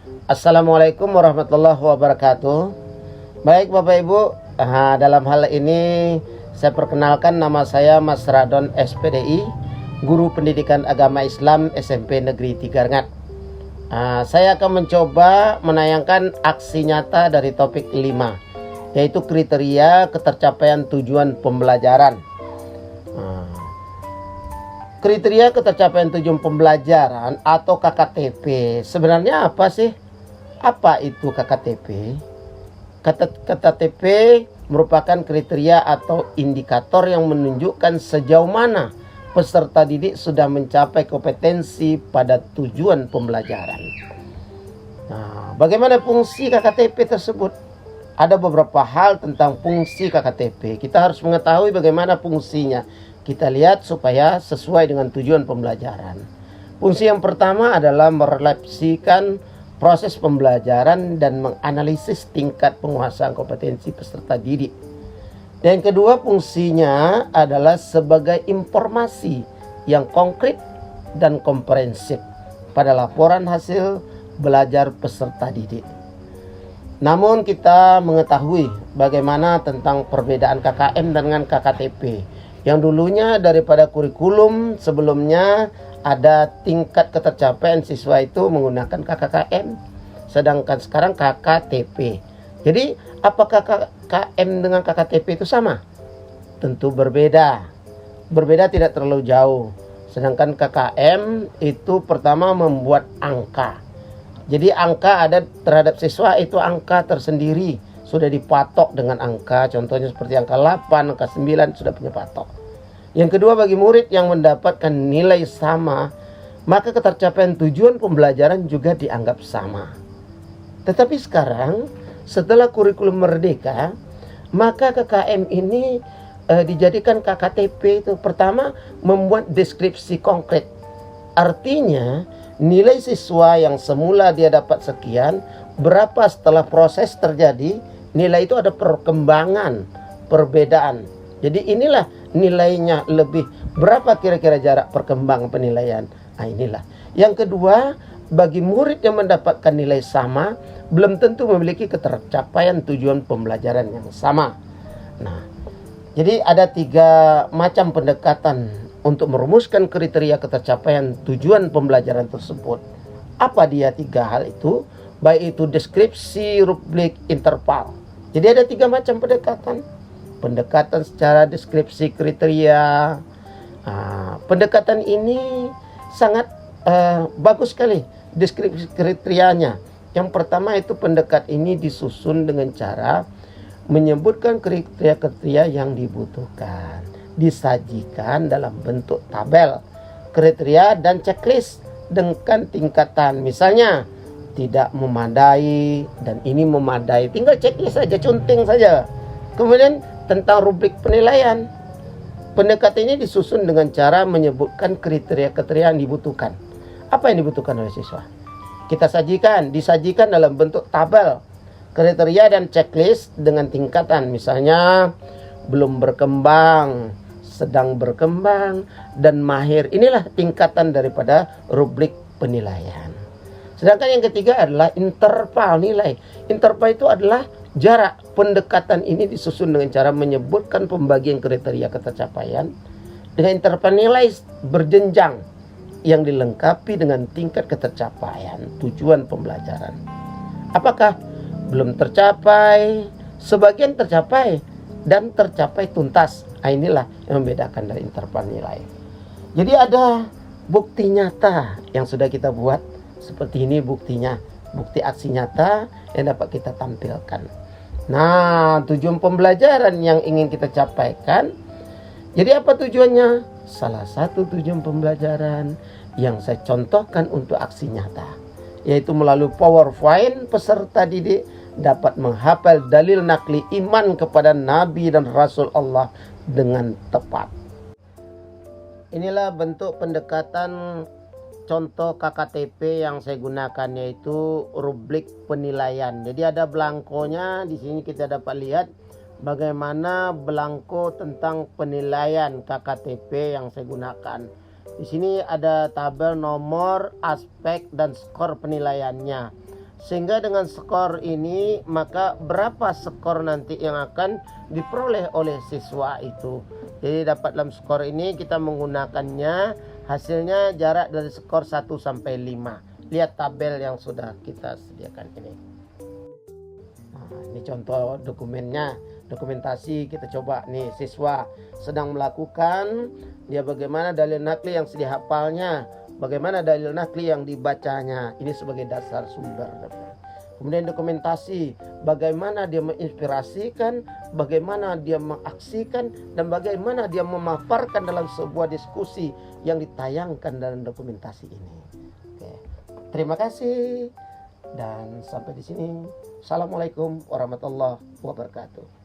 Assalamualaikum warahmatullahi wabarakatuh. Baik Bapak Ibu, dalam hal ini saya perkenalkan, nama saya Mas Radon SPDI, Guru Pendidikan Agama Islam SMP Negeri 3 Rengat. Saya akan mencoba menayangkan aksi nyata dari topik 5, yaitu kriteria ketercapaian tujuan pembelajaran. Kriteria ketercapaian tujuan pembelajaran atau KKTP sebenarnya apa sih? Apa itu KKTP? KKTP merupakan kriteria atau indikator yang menunjukkan sejauh mana peserta didik sudah mencapai kompetensi pada tujuan pembelajaran. Bagaimana fungsi KKTP tersebut? Ada beberapa hal tentang fungsi KKTP. Kita harus mengetahui bagaimana fungsinya. Kita lihat supaya sesuai dengan tujuan pembelajaran. Fungsi yang pertama adalah merefleksikan proses pembelajaran dan menganalisis tingkat penguasaan kompetensi peserta didik. Dan yang kedua, fungsinya adalah sebagai informasi yang konkret dan komprehensif pada laporan hasil belajar peserta didik. Namun kita mengetahui bagaimana tentang perbedaan KKM dengan KKTP. Yang dulunya daripada kurikulum sebelumnya ada tingkat ketercapaian siswa itu menggunakan KKKM, sedangkan sekarang KKTP. Jadi apakah KKM dengan KKTP itu sama? Tentu berbeda. Berbeda tidak terlalu jauh. Sedangkan KKM itu pertama membuat angka. Jadi angka ada terhadap siswa itu angka tersendiri. Sudah dipatok dengan angka, contohnya seperti angka 8, angka 9 sudah punya patok. Yang kedua, bagi murid yang mendapatkan nilai sama, maka ketercapaian tujuan pembelajaran juga dianggap sama. Tetapi sekarang, setelah kurikulum merdeka, maka KKM ini dijadikan KKTP itu pertama membuat deskripsi konkret. Artinya, nilai siswa yang semula dia dapat sekian, berapa setelah proses terjadi, nilai itu ada perkembangan, perbedaan. Jadi inilah nilainya lebih, berapa kira-kira jarak perkembangan penilaian. Inilah. Yang kedua, bagi murid yang mendapatkan nilai sama, belum tentu memiliki ketercapaian tujuan pembelajaran yang sama. Jadi ada 3 macam pendekatan untuk merumuskan kriteria ketercapaian tujuan pembelajaran tersebut. Apa dia 3 hal itu? Baik itu deskripsi, rubrik, interval. Jadi ada 3 macam pendekatan. Pendekatan secara deskripsi kriteria. Pendekatan ini sangat bagus sekali deskripsi kriterianya. Yang pertama itu pendekat ini disusun dengan cara menyebutkan kriteria-kriteria yang dibutuhkan, disajikan dalam bentuk tabel kriteria dan checklist dengan tingkatan. Misalnya tidak memadai dan ini memadai, tinggal checklist saja, cunting saja. Kemudian tentang rubrik penilaian, pendekatan ini disusun dengan cara menyebutkan kriteria-kriteria yang dibutuhkan. Apa yang dibutuhkan oleh siswa? Kita disajikan dalam bentuk tabel kriteria dan checklist dengan tingkatan. Misalnya belum berkembang, sedang berkembang, dan mahir. Inilah tingkatan daripada rubrik penilaian. Sedangkan yang ketiga adalah interval nilai. Interval itu adalah jarak. Pendekatan ini disusun dengan cara menyebutkan pembagian kriteria ketercapaian dengan interval nilai berjenjang yang dilengkapi dengan tingkat ketercapaian tujuan pembelajaran. Apakah belum tercapai, sebagian tercapai, dan tercapai tuntas? Inilah yang membedakan dari interval nilai. Jadi ada bukti nyata yang sudah kita buat. Seperti ini buktinya, bukti aksi nyata yang dapat kita tampilkan. Tujuan pembelajaran yang ingin kita capaikan. Jadi apa tujuannya? Salah satu tujuan pembelajaran yang saya contohkan untuk aksi nyata, yaitu melalui PowerPoint peserta didik dapat menghafal dalil nakli iman kepada Nabi dan Rasul Allah dengan tepat. Inilah bentuk pendekatan contoh KKTP yang saya gunakan, yaitu rubrik penilaian. Jadi ada belangkonya. Di sini kita dapat lihat bagaimana belangko tentang penilaian KKTP yang saya gunakan. Di sini ada tabel nomor, aspek, dan skor penilaiannya. Sehingga dengan skor ini, maka berapa skor nanti yang akan diperoleh oleh siswa itu. Jadi dapat dalam skor ini kita menggunakannya, hasilnya jarak dari skor 1 sampai 5. Lihat tabel yang sudah kita sediakan ini. Nah, ini contoh dokumennya, dokumentasi. Kita coba nih, siswa sedang melakukan, dia bagaimana dalil nakli yang sedia hafalnya, bagaimana dalil nakli yang dibacanya. Ini sebagai dasar sumber. Kemudian dokumentasi, bagaimana dia menginspirasikan, bagaimana dia mengaksikan, dan bagaimana dia memaparkan dalam sebuah diskusi yang ditayangkan dalam dokumentasi ini. Oke. Terima kasih dan sampai di sini. Assalamualaikum warahmatullahi wabarakatuh.